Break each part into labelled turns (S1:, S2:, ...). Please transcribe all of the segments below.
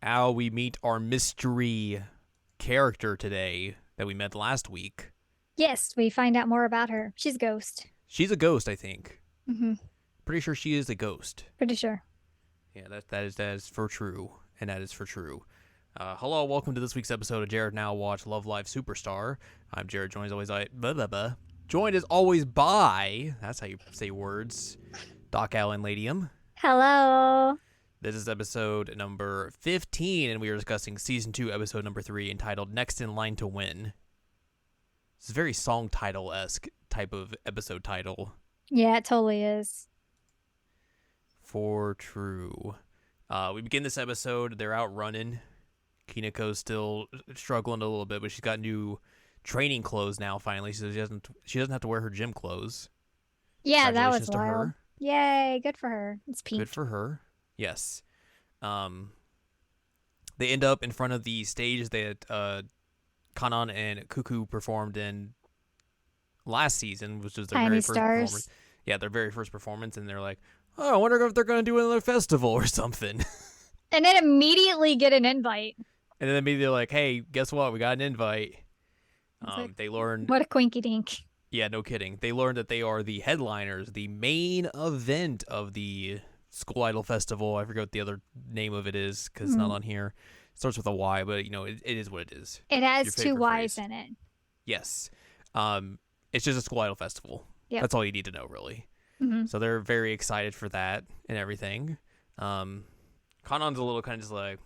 S1: How we meet our mystery character today that we met last week.
S2: Yes, we find out more about her. She's a ghost.
S1: She's a ghost, I think.
S2: hmm
S1: Pretty sure she is a ghost.
S2: Pretty sure.
S1: Yeah, that is for true, and that is for true. Hello, welcome to this week's episode of Jared Now Watch Love Live Superstar. I'm Jared, joined as always joined as always by, that's how you say words, Doc Allen Ladium.
S2: Hello.
S1: This is episode number 15, and we are discussing season 2, episode number 3, entitled Next in Line to Win. It's a very song title-esque type of episode title.
S2: Yeah, it totally is.
S1: For true. We begin this episode. They're out running. Kinako's still struggling a little bit, but she's got new training clothes now. Finally, so she doesn't have to wear her gym clothes.
S2: Yeah, that was
S1: Congratulations to
S2: wild.
S1: her.
S2: Yay, good for her. It's
S1: Good
S2: pink.
S1: for her. Yes. They end up in front of the stage that Kanan and Cuckoo performed in last season, which was their
S2: Tiny
S1: very first performance.
S2: stars.
S1: Yeah, their very first performance, and they're like, "Oh, I wonder if they're going to do another festival or something."
S2: And then immediately get an invite.
S1: And then maybe they're like, "Hey, guess what? We got an invite."
S2: Like,
S1: They learned,
S2: what a quinky dink.
S1: yeah, no kidding. They learned that they are the headliners, the main event of the School Idol Festival. I forget what the other name of it is because it's not on here. It starts with a Y, but it is what it is.
S2: It
S1: Your
S2: has two
S1: favorite
S2: Y's
S1: phrase.
S2: in it.
S1: Yes. It's just a School Idol Festival.
S2: Yep.
S1: That's all you need to know, really.
S2: hmm
S1: So they're very excited for that and everything. Kanan's a little kind of just like,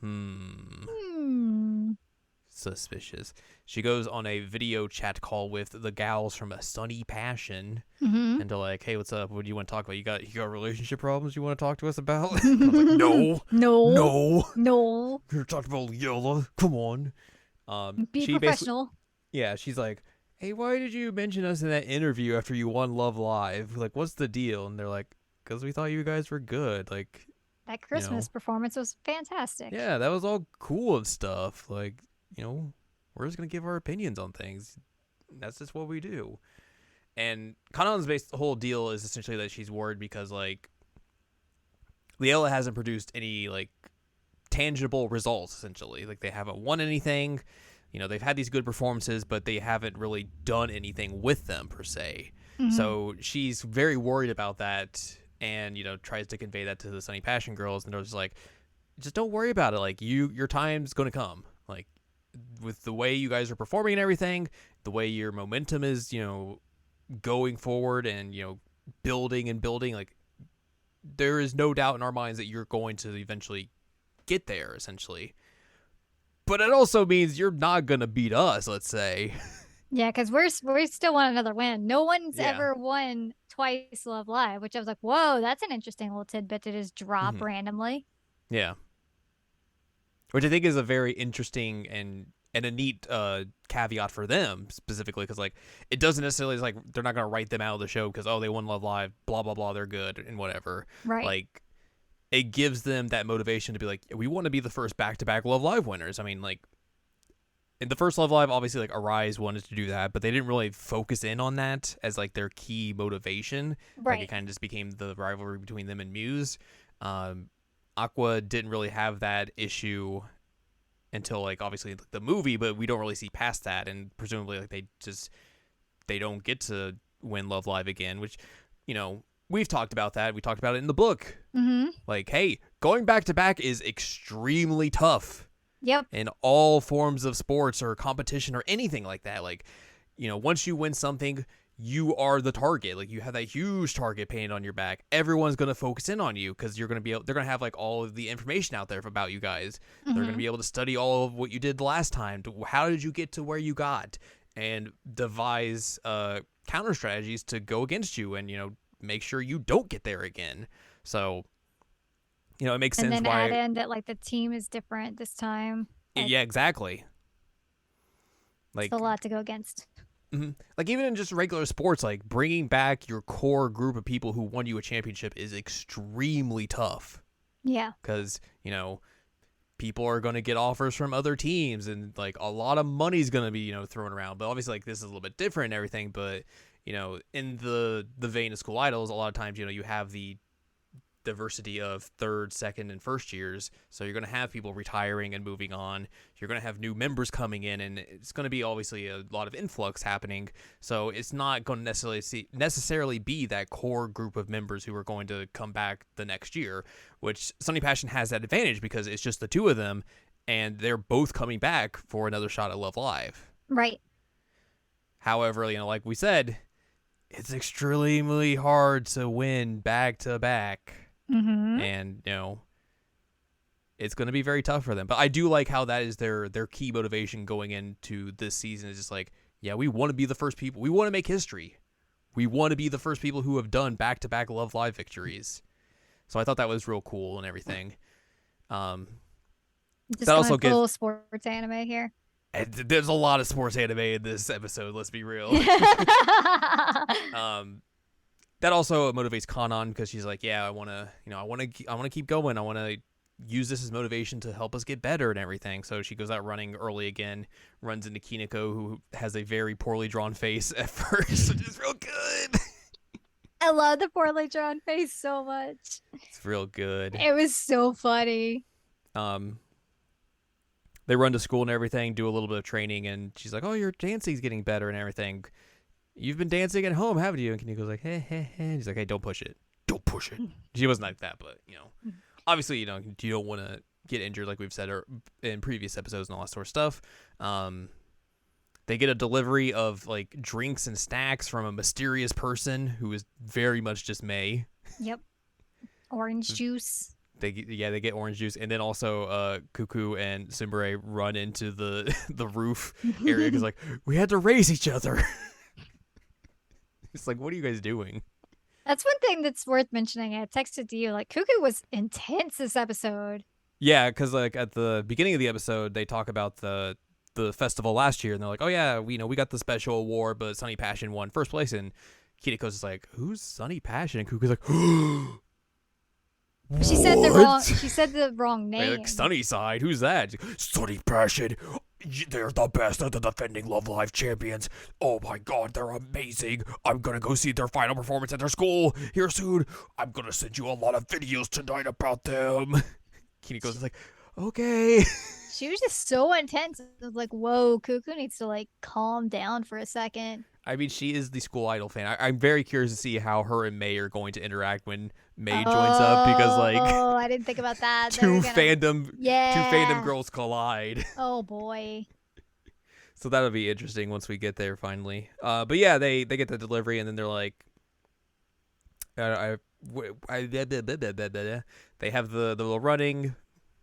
S2: Hmm.
S1: suspicious. She goes on a video chat call with the gals from A Sunny Passion,
S2: hmm
S1: and they're like, "Hey, what's up? What do you want to talk about? You got relationship problems you want to talk to us about?" I was like, "No,
S2: No.
S1: no,
S2: No.
S1: you're talking about Yola. Come on."
S2: Be
S1: She basically,
S2: professional.
S1: yeah, she's like, "Hey, why did you mention us in that interview after you won Love Live? Like, what's the deal?" And they're like, "Because we thought you guys were good. Like,
S2: That Christmas performance was fantastic.
S1: yeah, that was all cool and stuff. Like, we're just gonna give our opinions on things. That's just what we do." And Kanan's whole deal is essentially that she's worried because like Leela hasn't produced any like tangible results. Essentially, like they haven't won anything. They've had these good performances, but they haven't really done anything with them per se.
S2: Mhm.
S1: So she's very worried about that, and tries to convey that to the Sunny Passion girls, and they're just like, just don't worry about it. Like your time's gonna come. Like with the way you guys are performing and everything, the way your momentum is, going forward and building and building. Like there is no doubt in our minds that you're going to eventually get there. Essentially. But it also means you're not gonna beat us. Let's say.
S2: Yeah, because we still want another win. No one's
S1: Yeah.
S2: ever won twice Love Live, which I was like, whoa, that's an interesting little tidbit to just drop
S1: Mhm.
S2: randomly.
S1: Yeah. Which I think is a very interesting and a neat caveat for them specifically, because like it doesn't necessarily like they're not gonna write them out of the show because they won Love Live, blah blah blah, they're good and whatever.
S2: Right.
S1: Like it gives them that motivation to be like, we want to be the first back-to-back Love Live winners. I mean, like in the first Love Live, obviously like Arise wanted to do that, but they didn't really focus in on that as like their key motivation. Like
S2: Right.
S1: it kind of just became the rivalry between them and Muse. Aqua didn't really have that issue until like obviously the movie, but we don't really see past that, and presumably like they don't get to win Love Live again, which we've talked about that. We talked about it in the book.
S2: Mm-hmm.
S1: Like, hey, going back to back is extremely tough
S2: Yep.
S1: in all forms of sports or competition or anything like that. Like, once you win something, you are the target. Like you have that huge target painted on your back. Everyone's going to focus in on you because they're going to have like all of the information out there about you guys. They're going to be able to study all of what you did last time. How did you get to where you got, and devise counter strategies to go against you and, make sure you don't get there again. So, it makes
S2: And
S1: sense
S2: then
S1: why.
S2: add in that like the team is different this time.
S1: Yeah, exactly. Like
S2: It's a lot to go against.
S1: Like even in just regular sports, like bringing back your core group of people who won you a championship is extremely tough
S2: Yeah.
S1: because people are going to get offers from other teams, and like a lot of money's going to be thrown around. But obviously, like this is a little bit different and everything. But in the vein of School Idols, a lot of times you have the diversity of third, second, and first years. So you're going to have people retiring and moving on. You're going to have new members coming in, and it's going to be obviously a lot of influx happening. So it's not going to necessarily be that core group of members who are going to come back the next year, which Sunny Passion has that advantage because it's just the two of them, and they're both coming back for another shot at Love Live.
S2: Right.
S1: However, like we said, it's extremely hard to win back to back.
S2: Mm-hmm.
S1: And, it's going to be very tough for them. But I do like how that is their key motivation going into this season is just like, yeah, we want to be the first people. We want to make history. We want to be the first people who have done back-to-back Love Live victories. So I thought that was real cool and everything.
S2: Just
S1: that also
S2: going full sports anime here.
S1: And there's a lot of sports anime in this episode, let's be real. That also motivates Kanan because she's like, yeah, I want to keep going. I want to use this as motivation to help us get better and everything. So she goes out running early again, runs into Kineko, who has a very poorly drawn face at first, which is real good.
S2: I love the poorly drawn face so much.
S1: It's real good.
S2: It was so funny.
S1: They run to school and everything, do a little bit of training, and she's like, oh, your dancing's getting better and everything. You've been dancing at home, haven't you? And Kiniko's like, hey, hey, hey. And he's like, hey, don't push it. Don't push it. She wasn't like that, but, obviously, you don't want to get injured like we've said in previous episodes and all that sort of stuff. They get a delivery of, like, drinks and snacks from a mysterious person who is very much just May.
S2: Yep. Orange juice.
S1: They get orange juice, and then also Cuckoo and Sumbure run into the roof area because like we had to raise each other. It's like, what are you guys doing?
S2: That's one thing that's worth mentioning. I texted to you, like Cuckoo was intense this episode.
S1: Yeah, because like at the beginning of the episode, they talk about the festival last year, and they're like, oh yeah, we got the special award, but Sunny Passion won first place, and Kiniko's like, who's Sunny Passion? And Cuckoo's like,
S2: She said the wrong name.
S1: Like, Sunnyside, who's that? Sunny Passion. They're the best of the defending Love Live champions. Oh my god, they're amazing. I'm gonna go see their final performance at their school here soon. I'm gonna send you a lot of videos tonight about them. Kiniko's like, okay.
S2: She was just so intense. It was like, whoa, Cuckoo needs to like calm down for a second.
S1: I mean, she is the school idol fan. I'm very curious to see how her and May are going to interact when May joins up because, like,
S2: oh, I didn't think about that.
S1: Two fandom girls collide.
S2: Oh boy.
S1: So that'll be interesting once we get there finally. But yeah, they get the delivery and then they're like, they have the little running,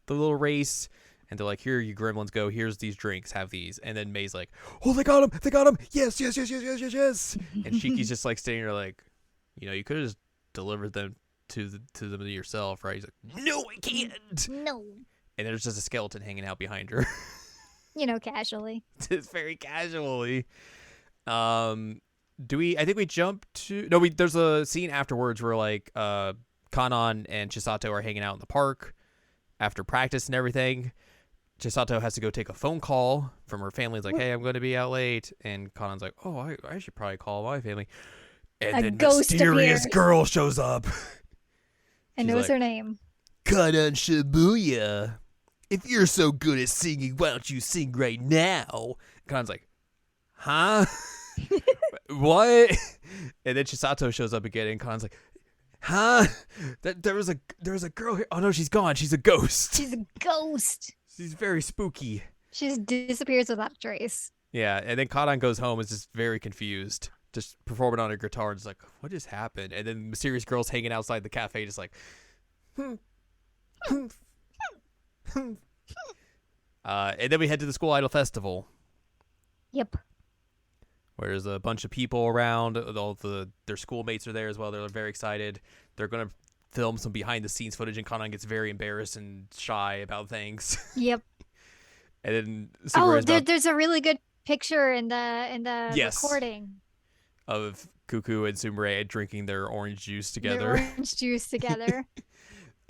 S1: the little race. And they're like, here you gremlins go. Here's these drinks. Have these. And then May's like, oh, they got him. They got him. Yes, yes, yes, yes, yes, yes, yes. And Shiki's just like standing there like, you could have just delivered them to them yourself, right? He's like, no, I can't.
S2: No.
S1: And there's just a skeleton hanging out behind her.
S2: Casually.
S1: Just very casually. I think we jump to... No, there's a scene afterwards where like Kanan and Chisato are hanging out in the park after practice and everything. Chisato has to go take a phone call from her family. It's like, hey, I'm going to be out late. And Kanan's like, oh, I should probably call my family. And then mysterious girl shows up.
S2: And knows her name.
S1: Kanan Shibuya. If you're so good at singing, why don't you sing right now? Kanan's like, huh? What? And then Chisato shows up again, and Kanan's like, huh? There was a girl here. Oh no, she's gone. She's a ghost.
S2: She's a ghost.
S1: She's very spooky.
S2: She just disappears without a trace.
S1: Yeah, and then Kanan goes home, is just very confused, just performing on her guitar, and just like, what just happened? And then mysterious girls hanging outside the cafe, just like, and then we head to the School Idol Festival.
S2: Yep.
S1: Where there's a bunch of people around. Their schoolmates are there as well. They're very excited. They're going to film some behind-the-scenes footage, and Kanan gets very embarrassed and shy about things.
S2: Yep.
S1: And then
S2: there's a really good picture in the recording
S1: of Cuckoo and Sumbure drinking their orange juice together.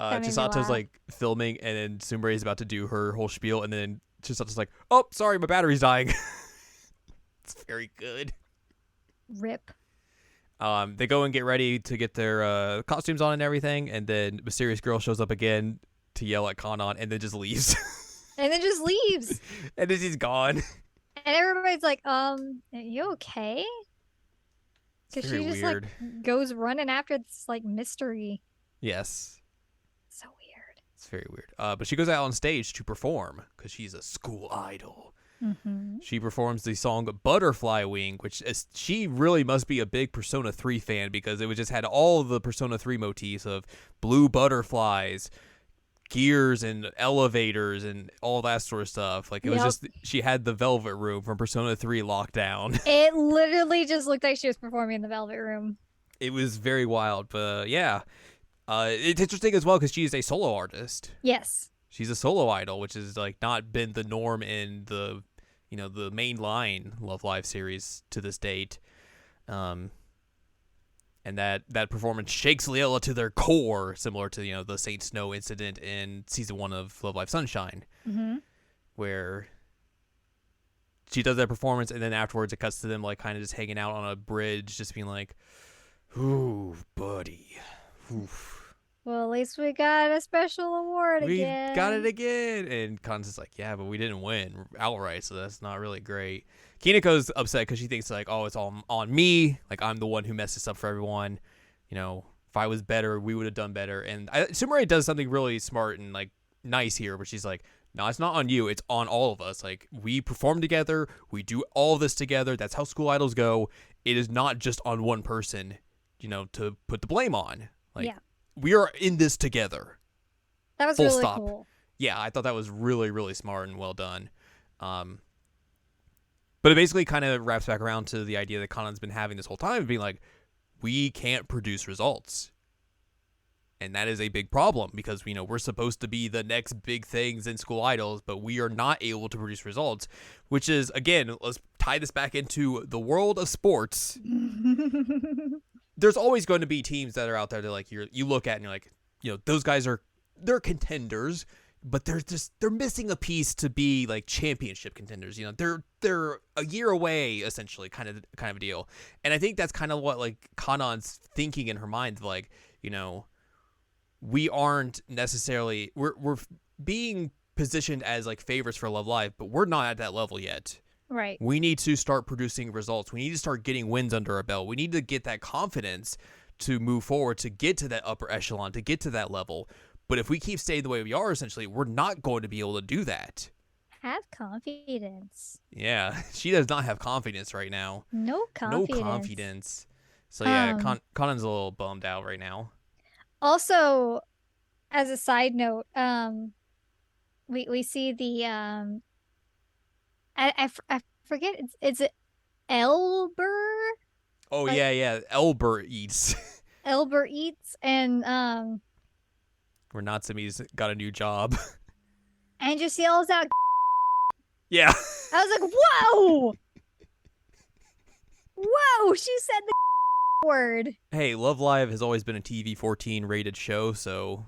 S1: Chisato's like filming, and then Sumbure is about to do her whole spiel, and then Chisato's like, oh, sorry, my battery's dying. It's very good.
S2: Rip.
S1: They go and get ready to get their costumes on and everything, and then mysterious girl shows up again to yell at Kanan, and then just leaves.
S2: And then just leaves.
S1: And then she's gone.
S2: And everybody's like, are you okay? Because
S1: Very
S2: she just
S1: weird.
S2: like goes running after this like mystery.
S1: Yes.
S2: So weird.
S1: It's very weird. But she goes out on stage to perform because she's a school idol.
S2: Mm-hmm.
S1: She performs the song Butterfly Wing, which is, she really must be a big Persona 3 fan because it just had all the Persona 3 motifs of blue butterflies, gears and elevators and all that sort of stuff. Like it was
S2: Yep.
S1: just, she had the Velvet Room from Persona 3 locked down.
S2: It literally just looked like she was performing in the Velvet Room.
S1: It was very wild, but yeah. It's interesting as well because she's a solo artist.
S2: Yes.
S1: She's a solo idol, which has like not been the norm in the, the mainline Love Live series to this date. And that performance shakes Leela to their core, similar to the Saint Snow incident in season 1 of Love Live Sunshine,
S2: Mm-hmm.
S1: where she does that performance, and then afterwards it cuts to them like kind of just hanging out on a bridge, just being like, "Ooh, buddy, oof.
S2: Well, at least we got a special award
S1: We
S2: again.
S1: got it again." And Kan's just like, "Yeah, but we didn't win outright, so that's not really great." Kiniko's upset because she thinks like, "Oh, it's all on me. Like I'm the one who messed this up for everyone. If I was better, we would have done better." And Sumire does something really smart and like nice here, where she's like, "No, it's not on you. It's on all of us. Like we perform together. We do all this together. That's how school idols go. It is not just on one person, to put the blame on. Like
S2: Yeah.
S1: we are in this together."
S2: That was
S1: Full
S2: really
S1: stop.
S2: cool.
S1: Yeah, I thought that was really, really smart and well done. But it basically kind of wraps back around to the idea that Kanan's been having this whole time of being like, we can't produce results. And that is a big problem because, we're supposed to be the next big things in school idols, but we are not able to produce results, which is, again, let's tie this back into the world of sports. There's always going to be teams that are out there that like you look at and you're like, those guys they're contenders, but they're missing a piece to be like championship contenders. They're a year away essentially, kind of a deal. And I think that's kind of what like Kanan's thinking in her mind, like, we aren't necessarily we're being positioned as like favorites for Love Live, but we're not at that level yet.
S2: Right.
S1: We need to start producing results. We need to start getting wins under our belt. We need to get that confidence to move forward, to get to that upper echelon, to get to that level. But if we keep staying the way we are, essentially, we're not going to be able to do that.
S2: Have confidence.
S1: Yeah, she does not have confidence right now.
S2: No confidence.
S1: No confidence. So yeah,
S2: Um,
S1: Conan's a little bummed out right now.
S2: Also, as a side note, we see the I forget, it's Elber
S1: Oh
S2: like-
S1: yeah, Elber eats.
S2: Elber Eats and
S1: Where Natsumi's got a new job.
S2: and just yells out.
S1: Yeah.
S2: I was like, whoa, whoa! She said the word.
S1: Hey, Love Live has always been a TV-14 rated show, so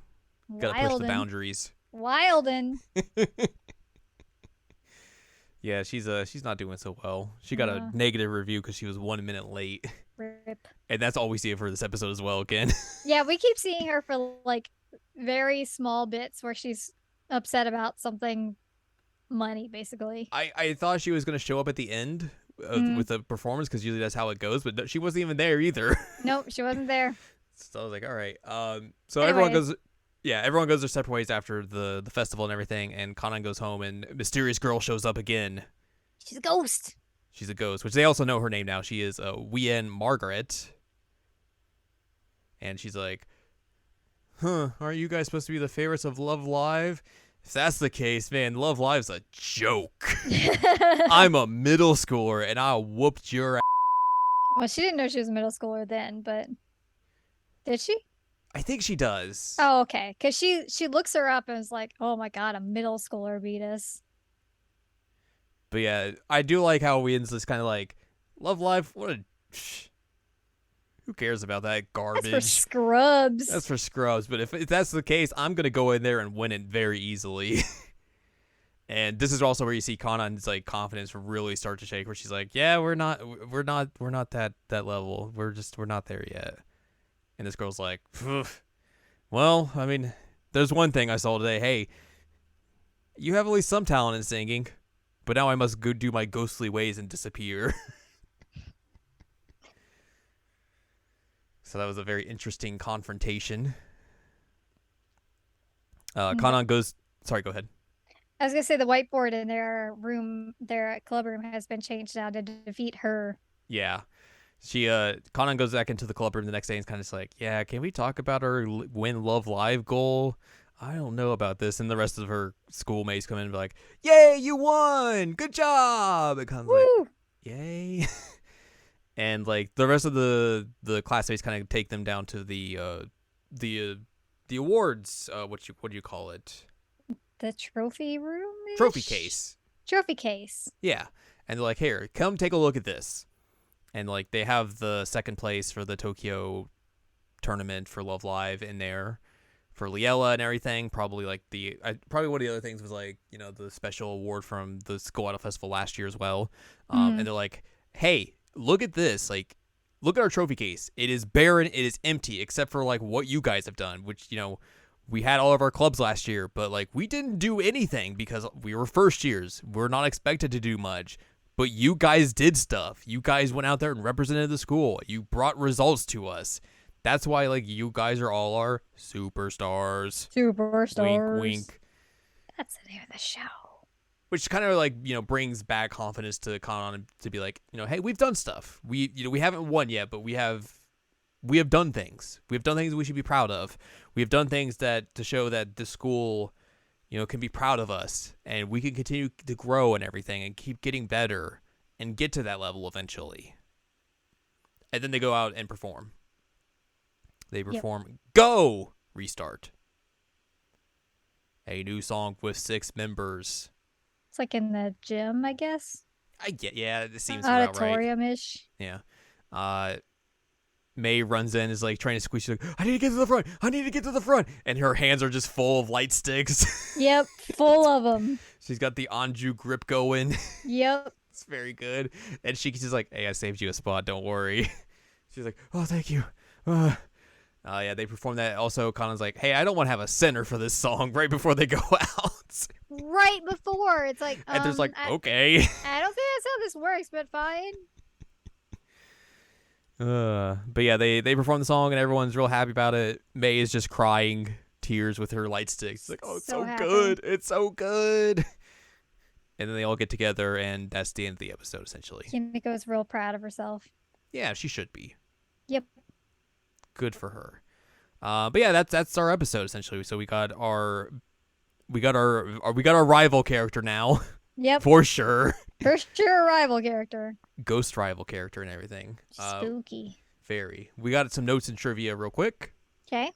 S1: gotta push the
S2: Wildin'.
S1: boundaries.
S2: Wildin'.
S1: Yeah, she's not doing so well. She got a negative review because she was 1 minute late,
S2: Rip.
S1: and that's all we see of her this episode as well. Again,
S2: Yeah, we keep seeing her for like very small bits where she's upset about something money, basically.
S1: I thought she was gonna show up at the end with the performance because usually that's how it goes, but no, she wasn't even there either.
S2: Nope, she wasn't there.
S1: So I was like, all right. So everyone
S2: Anyways.
S1: goes. Yeah, everyone goes their separate ways after the festival and everything, and Kanan goes home, and mysterious girl shows up again.
S2: She's a ghost.
S1: She's a ghost, which they also know her name now. She is Wien Margaret. And she's like, aren't you guys supposed to be the favorites of Love Live? If that's the case, man, Love Live's a joke. I'm a middle schooler, and I whooped your ass.
S2: Well, she didn't know she was a middle schooler then, but did she?
S1: I think she does.
S2: Oh, okay. Because she looks her up and is like, oh my god, a middle schooler beat us.
S1: But yeah, I do like how Wien's just kind of like, Love Live, who cares about that garbage?
S2: That's for scrubs.
S1: That's for scrubs. But if that's the case, I'm going to go in there and win it very easily. And this is also where you see Kanan's like confidence really start to shake, where she's like, "Yeah, we're not that level. We're not there yet." And this girl's like, "Phew. Well, I mean, there's one thing I saw today. Hey, you have at least some talent in singing, but now I must go do my ghostly ways and disappear." So that was a very interesting confrontation. Kanan goes. Sorry, go ahead.
S2: I was gonna say the whiteboard in their room, their club room, has been changed now to defeat her.
S1: Yeah. Kanan goes back into the club room the next day and is kind of just like, yeah, can we talk about our win Love Live goal? I don't know about this. And the rest of her schoolmates come in and be like, yay, you won! Good job! And Kanan's like, yay. And like the rest of the classmates kind of take them down to the awards. What do you call it?
S2: The trophy room?
S1: Trophy case.
S2: Trophy case.
S1: Yeah. And they're like, here, come take a look at this. And like they have the second place for the Tokyo tournament for Love Live in there for Liella and everything. Probably like probably one of the other things was like, you know, the special award from the School Idol Festival last year as well. And they're like, hey, look at this. Like, look at our trophy case. It is barren. It is empty except for like what you guys have done, which, you know, we had all of our clubs last year, but like we didn't do anything because we were first years. We're not expected to do much, but you guys did stuff. You guys went out there and represented the school. You brought results to us. That's why like you guys are all our superstars.
S2: Superstars.
S1: Wink, wink.
S2: That's the name of the show.
S1: Which kind of like, you know, brings back confidence to Kanan to be like, you know, hey, we've done stuff. We haven't won yet, but we have done things. We have done things we should be proud of. We have done things that to show that the school, you know, can be proud of us, and we can continue to grow and everything and keep getting better and get to that level eventually. And then they go out and perform. They perform Go! Restart. A new song with 6 members.
S2: It's like in the gym, I guess.
S1: Yeah, it seems about right.
S2: Auditorium-ish.
S1: Yeah. May runs in, is like trying to squeeze. She's like, I need to get to the front. I need to get to the front. And her hands are just full of light sticks.
S2: Yep, full of them.
S1: She's got the Anju grip going.
S2: Yep.
S1: It's very good. And Shiki's just like, hey, I saved you a spot. Don't worry. She's like, oh, thank you. Yeah, they perform that. Also, Kanan's like, hey, I don't want to have a center for this song right before they go out.
S2: Right before. It's like,
S1: and there's like, okay.
S2: I don't think that's how this works, but fine.
S1: But yeah, they perform the song and everyone's real happy about it. May is just crying tears with her light sticks. It's like, oh, it's so good. It's so good. And then they all get together, and that's the end of the episode, essentially.
S2: Kimiko is real proud of herself.
S1: Yeah, she should be.
S2: Yep.
S1: Good for her. But yeah, that's our episode, essentially. So we got our rival character now.
S2: Yep.
S1: For sure.
S2: For sure, a rival character.
S1: Ghost rival character and everything.
S2: Spooky.
S1: Very. We got some notes and trivia real quick.
S2: Okay.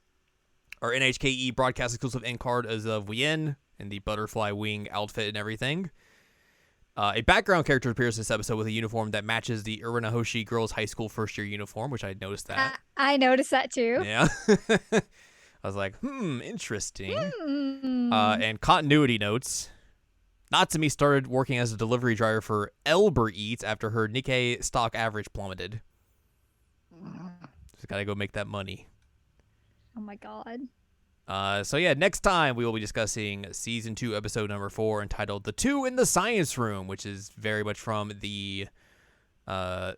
S1: Our NHKE broadcast exclusive end card is of Wien and the butterfly wing outfit and everything. A background character appears in this episode with a uniform that matches the Uranahoshi Girls High School first year uniform, which I noticed that.
S2: I noticed that too.
S1: Yeah. I was like, interesting. And continuity notes. Natsumi started working as a delivery driver for Elber Eats after her Nikkei stock average plummeted. Just gotta go make that money.
S2: Oh my god.
S1: So yeah, next time we will be discussing season 2, episode number 4, entitled "The Two in the Science Room," which is very much from the what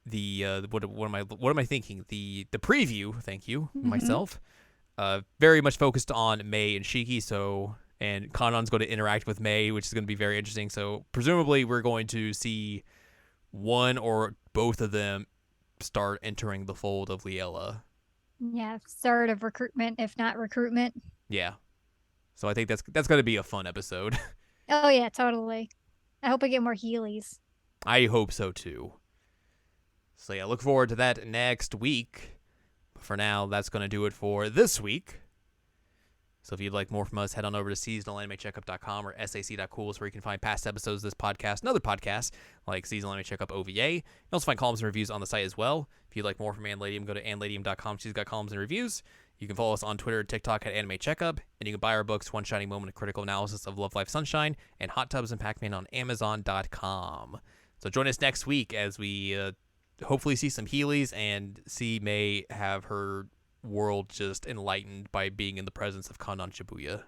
S1: am I thinking? The preview. Thank you, myself. Very much focused on May and Shiki. And Kanan's going to interact with May, which is going to be very interesting. So presumably we're going to see one or both of them start entering the fold of Liella.
S2: Yeah, start of recruitment, if not recruitment.
S1: Yeah. So I think that's going to be a fun episode.
S2: Oh, yeah, totally. I hope I get more Heelys.
S1: I hope so, too. So yeah, look forward to that next week. But for now, that's going to do it for this week. So if you'd like more from us, head on over to seasonalanimecheckup.com or sac.cool, where you can find past episodes of this podcast and other podcasts like Seasonal Anime Checkup OVA. You can also find columns and reviews on the site as well. If you'd like more from Ann Ladium, go to annladium.com. She's got columns and reviews. You can follow us on Twitter and TikTok at Anime Checkup, and you can buy our books, One Shining Moment, A Critical Analysis of Love, Life, Sunshine, and Hot Tubs and Pac-Man on Amazon.com. So join us next week as we hopefully see some Heelys and see May have her world just enlightened by being in the presence of Kanan Shibuya.